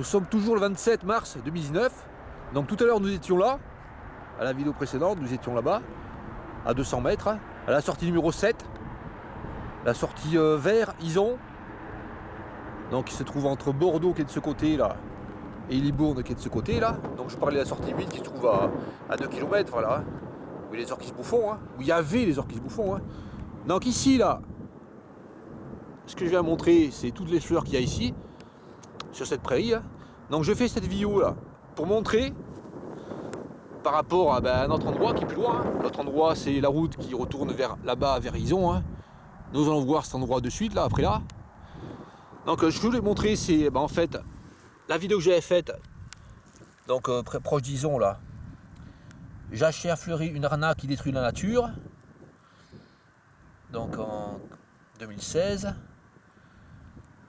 Nous sommes toujours le 27 mars 2019. Donc tout à l'heure nous étions là. À la vidéo précédente, nous étions là-bas, à 200 mètres, à la sortie numéro 7. La sortie vers Ison. Donc il se trouve entre Bordeaux qui est de ce côté là et Libourne qui est de ce côté là. Donc je parlais de la sortie 8 qui se trouve à 2 km, voilà. Où il y a les orques qui se bouffont, hein. Où il y avait les orques qui se bouffont, hein. Donc ici là, ce que je viens montrer, c'est toutes les fleurs qu'il y a ici, sur cette prairie, hein. Donc je fais cette vidéo là pour montrer par rapport à un autre endroit qui est plus loin, hein. L'autre endroit c'est la route qui retourne vers là-bas, vers Ison, hein. Nous allons voir cet endroit de suite là, après là. Donc je voulais montrer, c'est en fait la vidéo que j'avais faite, donc proche d'Ison là. Jachère fleurie, une arnaque qui détruit la nature. Donc en 2016.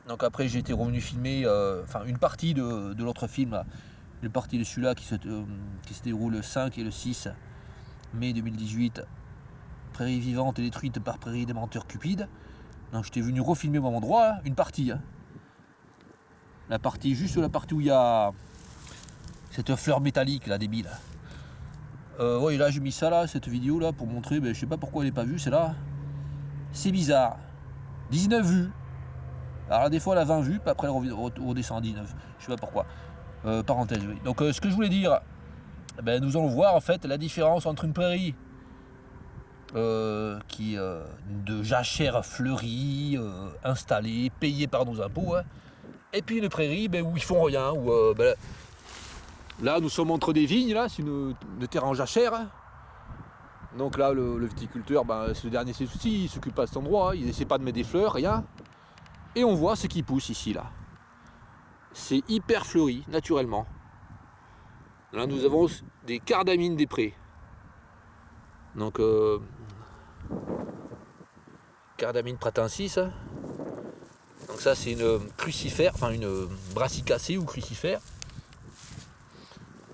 Donc après j'ai été revenu filmer une partie de l'autre film là. Une partie de celui-là qui se déroule le 5 et le 6 mai 2018. Prairie vivante et détruite par prairie des menteurs cupides. Donc j'étais venu refilmer au même endroit, hein, une partie. Hein. La partie, juste la partie où il y a cette fleur métallique là, débile. Oui, là j'ai mis ça là, cette vidéo là, pour montrer, je sais pas pourquoi elle n'est pas vue, c'est là. C'est bizarre. 19 vues. Alors des fois elle a 20 vues, puis après elle redescend à 19. Je sais pas pourquoi. Parenthèse, oui. Donc ce que je voulais dire, nous allons voir en fait la différence entre une prairie de jachère fleurie, installée, payée par nos impôts, hein, et puis une prairie où ils font rien, où là nous sommes entre des vignes, là, c'est une terre en jachère, hein. Donc là le viticulteur, c'est le dernier souci, il s'occupe pas de cet endroit, hein, il essaie pas de mettre des fleurs, rien. Et on voit ce qui pousse ici là. C'est hyper fleuri, naturellement. Là nous avons des cardamines des prés. Donc cardamine pratensis. Donc ça c'est une crucifère, enfin une brassicacée ou crucifère.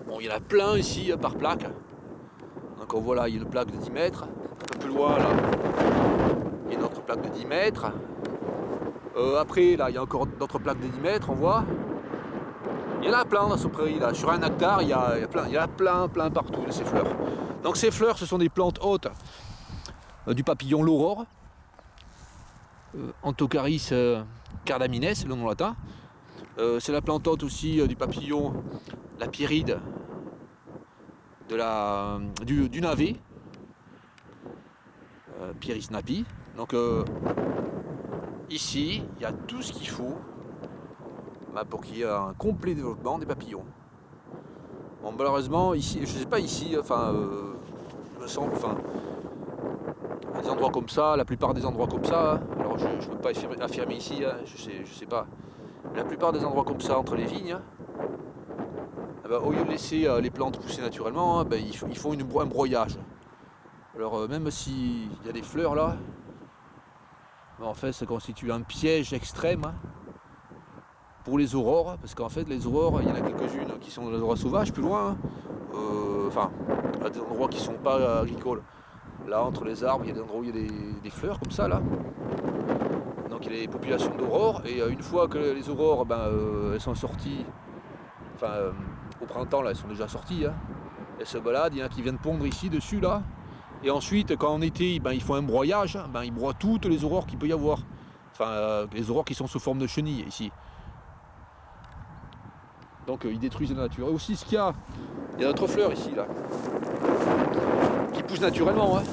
Bon, il y en a plein ici par plaque. Donc on voit là, il y a une plaque de 10 mètres. Un peu plus loin là, il y a une autre plaque de 10 mètres. Après là, il y a encore d'autres plaques de 10 mètres, on voit. Il y en a plein dans ce prairie là. Sur un hectare, il y a plein partout de ces fleurs. Donc ces fleurs, ce sont des plantes hôtes du papillon l'aurore. Anthocharis cardamines, le nom latin. C'est la plante hôte aussi du papillon, la pyrrhide du navet, Pieris napi. Donc ici, il y a tout ce qu'il faut pour qu'il y ait un complet développement des papillons. Bon, malheureusement, ici, je sais pas ici, il me semble, à des endroits comme ça, la plupart des endroits comme ça, hein, alors je ne peux pas affirmer ici, hein, je sais pas, mais la plupart des endroits comme ça, entre les vignes, hein, au lieu de laisser les plantes pousser naturellement, hein, ils font un broyage. Alors même s'il y a des fleurs là, en fait ça constitue un piège extrême, hein, pour les aurores, parce qu'en fait les aurores, il y en a quelques-unes qui sont dans les endroits sauvages, plus loin, hein, à des endroits qui ne sont pas agricoles. Là, entre les arbres, il y a des endroits où il y a des fleurs comme ça, là. Donc il y a des populations d'aurores, et une fois que les aurores, elles sont sorties, au printemps, là, elles sont déjà sorties, hein, elles se baladent, il y en a qui viennent pondre ici, dessus, là. Et ensuite, quand en été, ils font un broyage, ils broient toutes les aurores qu'il peut y avoir. Les aurores qui sont sous forme de chenilles, ici. Donc ils détruisent la nature. Et aussi, il y a d'autres fleurs ici, là, qui poussent naturellement, hein.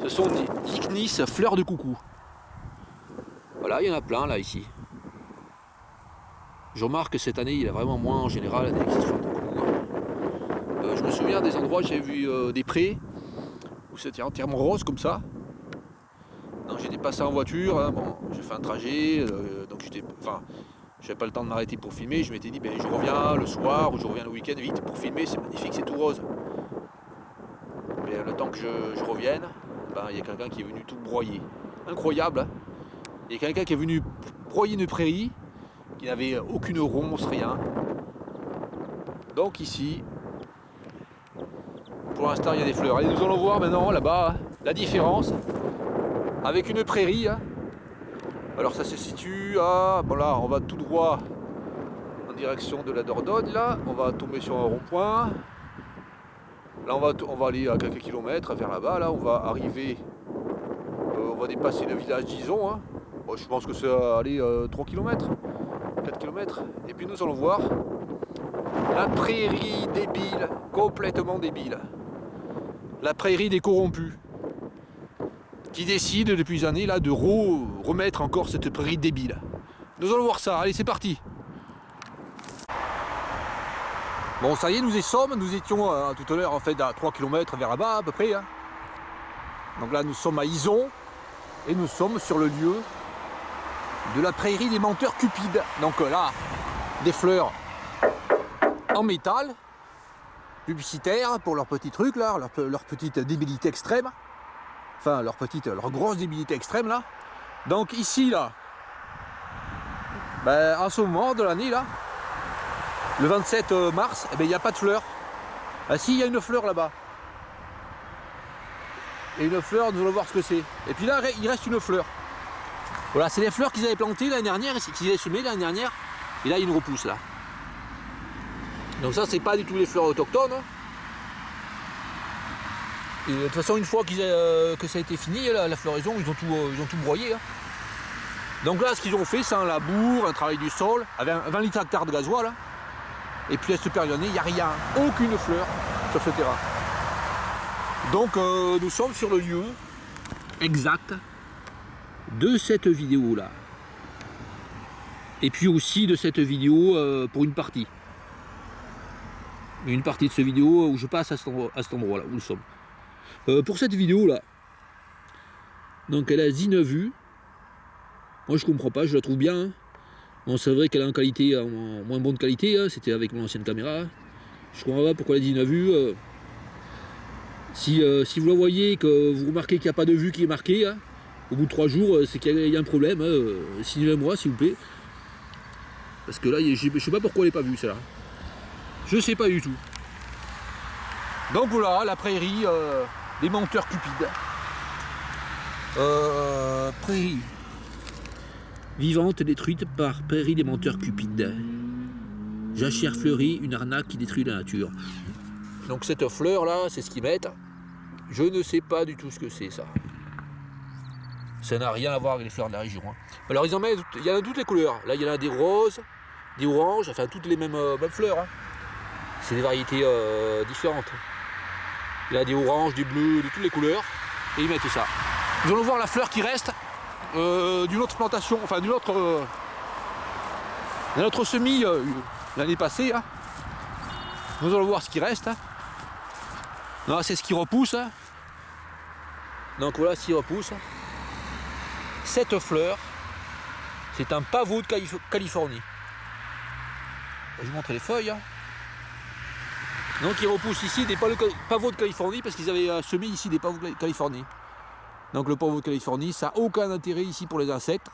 Ce sont des Lychnis fleurs de coucou. Voilà, il y en a plein là ici. Je remarque que cette année il y a vraiment moins en général des fleurs de coucou. Je me souviens des endroits où j'ai vu des prés où c'était entièrement rose comme ça. Donc j'étais passé en voiture, hein, bon, j'ai fait un trajet, donc j'avais pas le temps de m'arrêter pour filmer. Je m'étais dit je reviens le soir ou je reviens le week-end vite pour filmer, c'est magnifique, c'est tout rose. Mais le temps que je revienne, il y a quelqu'un qui est venu tout broyer. Incroyable, hein. Il y a quelqu'un qui est venu broyer une prairie qui n'avait aucune ronce, rien. Donc ici, pour l'instant il y a des fleurs. Et nous allons voir maintenant là-bas la différence avec une prairie, hein. Alors ça se situe à, là on va tout droit direction de la Dordogne. Là, on va tomber sur un rond-point. Là, on va aller à quelques kilomètres vers là-bas. Là, on va arriver, on va dépasser le village d'Izon. Hein. Bon, je pense que c'est aller 3 km, 4 km. Et puis nous allons voir la prairie débile, complètement débile. La prairie des corrompus, qui décide depuis des années là, de remettre encore cette prairie débile. Nous allons voir ça, allez c'est parti. Bon ça y est, nous y sommes, nous étions tout à l'heure en fait à 3 km vers là-bas à peu près. Hein. Donc là nous sommes à Izon et nous sommes sur le lieu de la prairie des menteurs cupides. Donc là, des fleurs en métal, publicitaires pour leur petit truc là, leur petite débilité extrême. Enfin leur grosse débilité extrême là. Donc ici là, ben, en ce moment de l'année là, le 27 mars, eh ben, il n'y a pas de fleurs. Ah si, il y a une fleur là-bas. Et une fleur, nous allons voir ce que c'est. Et puis là, il reste une fleur. Voilà, c'est les fleurs qu'ils avaient plantées l'année dernière, qu'ils avaient semées l'année dernière. Et là, il y a une repousse là. Donc ça, c'est pas du tout les fleurs autochtones. Hein. Et de toute façon, une fois que ça a été fini, la floraison, ils ont tout broyé. Hein. Donc là, ce qu'ils ont fait, c'est un labour, un travail du sol, avec 20 litres hectare de gasoil. Hein. Et puis à cette période-là, il n'y a rien, aucune fleur sur ce terrain. Donc nous sommes sur le lieu exact de cette vidéo-là. Et puis aussi de cette vidéo pour une partie. Une partie de cette vidéo où je passe à cet endroit-là, où nous sommes. Pour cette vidéo-là, donc elle a 19 vues. Moi je comprends pas, je la trouve bien. Hein. Bon, c'est vrai qu'elle est en qualité, en moins bonne qualité, hein. C'était avec mon ancienne caméra. Je comprends pas pourquoi elle a 19 vues. Si vous la voyez, que vous remarquez qu'il n'y a pas de vue qui est marquée, hein, au bout de 3 jours, c'est qu'il y a un problème. Hein, signalez-moi s'il vous plaît. Parce que là, je sais pas pourquoi elle n'est pas vue celle-là. Je sais pas du tout. Donc voilà, la prairie des menteurs cupides. Prairie vivante détruite par prairie des menteurs cupides. Jachère fleurie, une arnaque qui détruit la nature. Donc cette fleur là, c'est ce qu'ils mettent. Je ne sais pas du tout ce que c'est ça. Ça n'a rien à voir avec les fleurs de la région. Hein. Alors ils en mettent, il y en a toutes les couleurs. Là il y en a des roses, des oranges, enfin toutes les mêmes fleurs. Hein. C'est des variétés différentes. Il y a des oranges, des bleus, de toutes les couleurs. Et ils mettent ça. Nous allons voir la fleur qui reste d'une autre plantation, enfin d'un autre semis l'année passée. Hein. Nous allons voir ce qui reste. Hein. Non, c'est ce qui repousse. Hein. Donc voilà ce qui repousse. Cette fleur, c'est un pavot de Californie. Je vais vous montrer les feuilles. Hein. Donc ils repoussent ici des pavots de Californie parce qu'ils avaient semé ici des pavots de Californie. Donc le pavot de Californie, ça n'a aucun intérêt ici pour les insectes.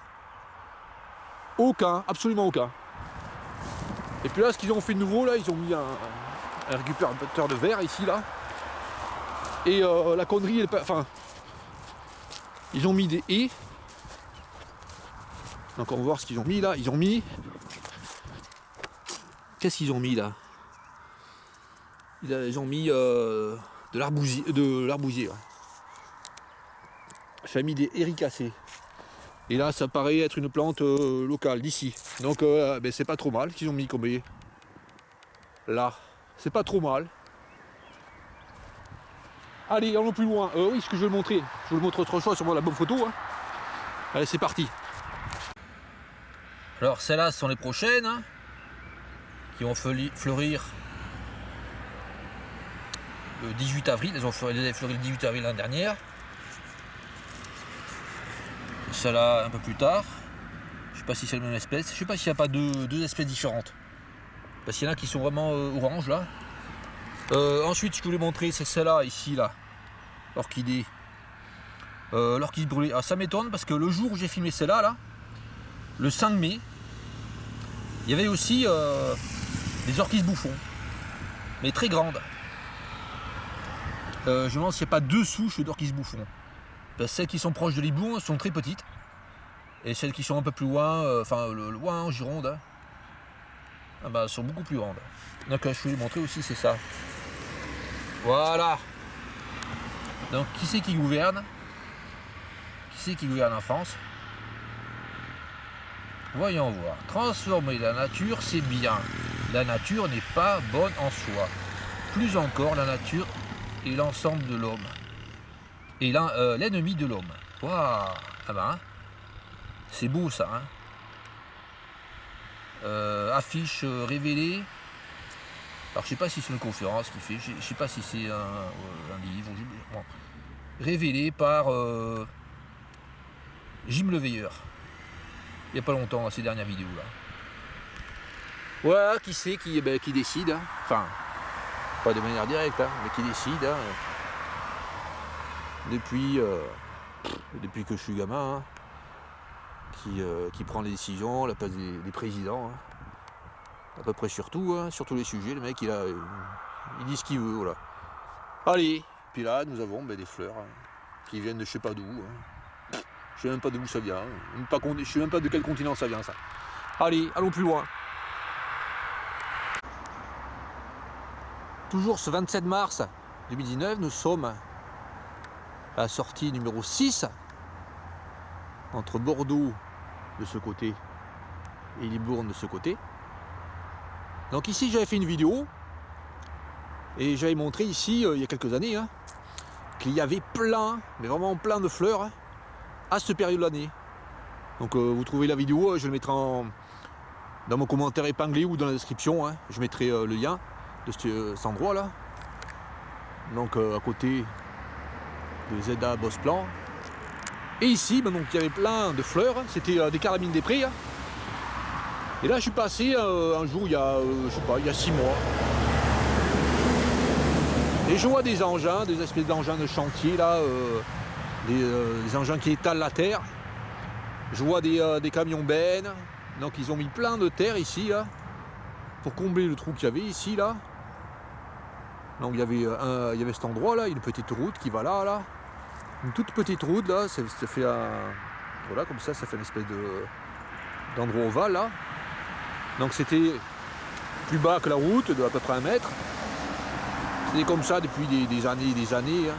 Aucun, absolument aucun. Et puis là, ce qu'ils ont fait de nouveau, là, ils ont mis un récupérateur de verre ici, là. Et la connerie, enfin, ils ont mis des haies. Donc on va voir ce qu'ils ont mis là. Ils ont mis. Qu'est-ce qu'ils ont mis là? Ils ont mis de l'arbousier. Ouais. Famille des éricacées. Et là, ça paraît être une plante locale d'ici. Donc, ben, c'est pas trop mal qu'ils ont mis comme haies. Là, c'est pas trop mal. Allez, allons plus loin. Oui, ce que je vais le montrer. Je vous le montre autre chose sur la bonne photo. Hein. Allez, c'est parti. Alors, celles-là sont les prochaines. Hein, qui vont fleurir le 18 avril. Elles avaient fleuri le 18 avril l'année dernière. Celle-là un peu plus tard. Je ne sais pas si c'est la même espèce. Je ne sais pas s'il n'y a pas deux espèces différentes. Parce qu'il y en a qui sont vraiment orange là. Ensuite, ce que je voulais montrer, c'est celle-là ici là. L'orchidée. L'orchidée brûlée. Alors ça m'étonne parce que le jour où j'ai filmé celle-là, là, le 5 mai, il y avait aussi des orchis bouffons. Mais très grandes. Je me demande s'il n'y a pas 2 souches d'orchis bouffons. Celles qui sont proches de l'hibou sont très petites. Et celles qui sont un peu plus loin, enfin loin en Gironde, hein, ah bah, sont beaucoup plus grandes. Donc je vais vous montrer aussi, c'est ça. Voilà. Donc qui c'est qui gouverne? Qui c'est qui gouverne en France? Voyons voir. Transformer la nature, c'est bien. La nature n'est pas bonne en soi. Plus encore, la nature est l'ensemble de l'homme. Et l'ennemi de l'homme. Waouh. Ah ben, c'est beau ça. Hein. Affiche révélée. Alors je sais pas si c'est une conférence qu'il fait. Je sais pas si c'est un livre. Bon. Révélé par Jim Le Veilleur. Il n'y a pas longtemps, dans ces dernières vidéos là. Voilà, qui c'est qui décide. Hein. Enfin, pas de manière directe, hein, mais qui décide. Hein. Depuis que je suis gamin, hein, qui prend les décisions à la place des présidents. Hein. À peu près sur tout, hein, sur tous les sujets. Le mec, il dit ce qu'il veut. Voilà. Allez, puis là, nous avons des fleurs hein, qui viennent de je sais pas d'où. Hein. Je sais même pas d'où ça vient. Hein. Je sais même pas de quel continent ça vient, ça. Allez, allons plus loin. Toujours ce 27 mars 2019, nous sommes à la sortie numéro 6 entre Bordeaux de ce côté et Libourne de ce côté. Donc ici j'avais fait une vidéo et j'avais montré ici il y a quelques années hein, qu'il y avait plein, mais vraiment plein de fleurs hein, à cette période de l'année. Donc vous trouvez la vidéo, je le mettrai dans mon commentaire épinglé ou dans la description, hein, je mettrai le lien de cet endroit là. Donc à côté de ZA Bosplan. Et ici, donc il y avait plein de fleurs, c'était des carabines des prés. Hein. Et là je suis passé un jour il y a, je sais pas, il y a 6 mois. Et je vois des engins, des espèces d'engins de chantier là, des engins qui étalent la terre. Je vois des camions bennes. Donc ils ont mis plein de terre ici là, pour combler le trou qu'il y avait ici là. Donc il y avait cet endroit là, une petite route qui va là. Une toute petite route là, ça fait voilà comme ça fait une espèce d'endroit ovale là. Donc c'était plus bas que la route, de à peu près 1 mètre. C'était comme ça depuis des années et des années. Hein.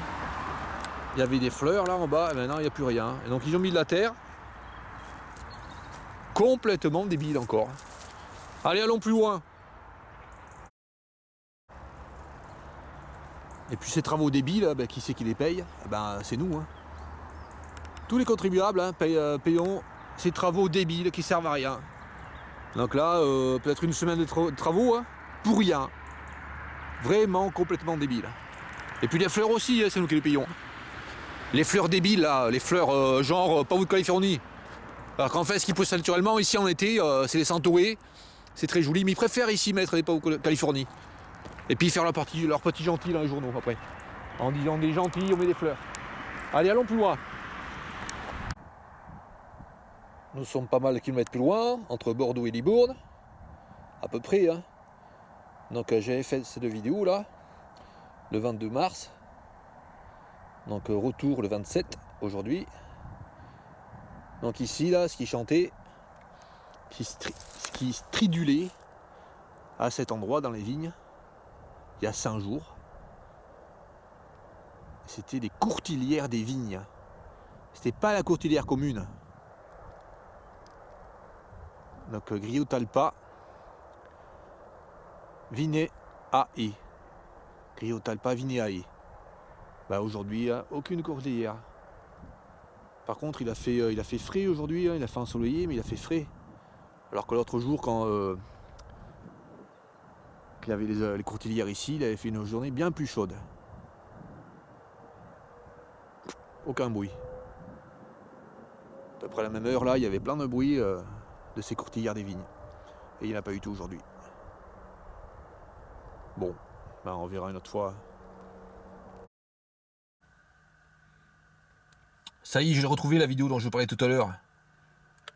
Il y avait des fleurs là en bas, et maintenant il n'y a plus rien. Et donc ils ont mis de la terre. Complètement débile encore. Allez, allons plus loin. Et puis ces travaux débiles, qui c'est qui les paye? C'est nous. Hein. Tous les contribuables hein, payons ces travaux débiles qui servent à rien. Donc là, peut-être une semaine de travaux hein, pour rien. Vraiment complètement débile. Et puis les fleurs aussi, hein, c'est nous qui les payons. Les fleurs débiles, là, les fleurs genre pavot de Californie. Alors qu'en fait, ce qui pousse naturellement ici en été, c'est les centaurées. C'est très joli, mais ils préfèrent ici mettre des pavots de Californie. Et puis faire leur petit gentil dans les journaux après. En disant des gentils, on met des fleurs. Allez, allons plus loin. Nous sommes pas mal de kilomètres plus loin, entre Bordeaux et Libourne. À peu près. Hein. Donc j'avais fait cette vidéo là, le 22 mars. Donc retour le 27 aujourd'hui. Donc ici là, ce qui chantait, ce qui stridulait à cet endroit dans les vignes. Il y a 5 jours, c'était des courtilières des vignes. C'était pas la courtilière commune. Donc Griot Talpa, Vinet AE. Griot Talpa, Vinet AE. Aujourd'hui, aucune courtilière. Par contre, il a fait frais aujourd'hui, hein, il a fait ensoleillé, mais il a fait frais. Alors que l'autre jour, quand il y avait les courtilières ici, il avait fait une journée bien plus chaude. Aucun bruit. À peu près à la même heure là, il y avait plein de bruit de ces courtilières des vignes. Et il n'y en a pas eu tout aujourd'hui. Bon, on verra une autre fois. Ça y est, j'ai retrouvé la vidéo dont je parlais tout à l'heure.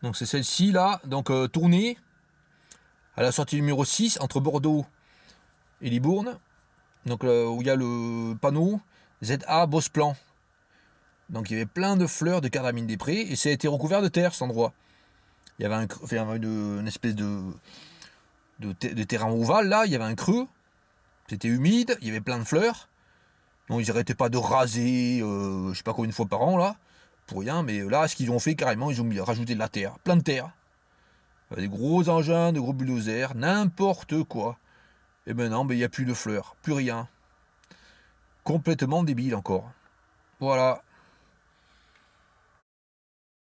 Donc c'est celle-ci là, donc tournée à la sortie numéro 6 entre Bordeaux et Libourne. Donc où il y a le panneau ZA Bosplan. Donc il y avait plein de fleurs de cardamine des prés et ça a été recouvert de terre cet endroit. Il y avait une espèce de de terrain ovale, là, il y avait un creux. C'était humide, il y avait plein de fleurs. Donc ils n'arrêtaient pas de raser, je sais pas combien de fois par an, là, pour rien. Mais là, ce qu'ils ont fait, carrément, ils ont rajouté de la terre, plein de terre. Des gros engins, de gros bulldozers, n'importe quoi. Et maintenant, il n'y a plus de fleurs, plus rien. Complètement débile encore. Voilà.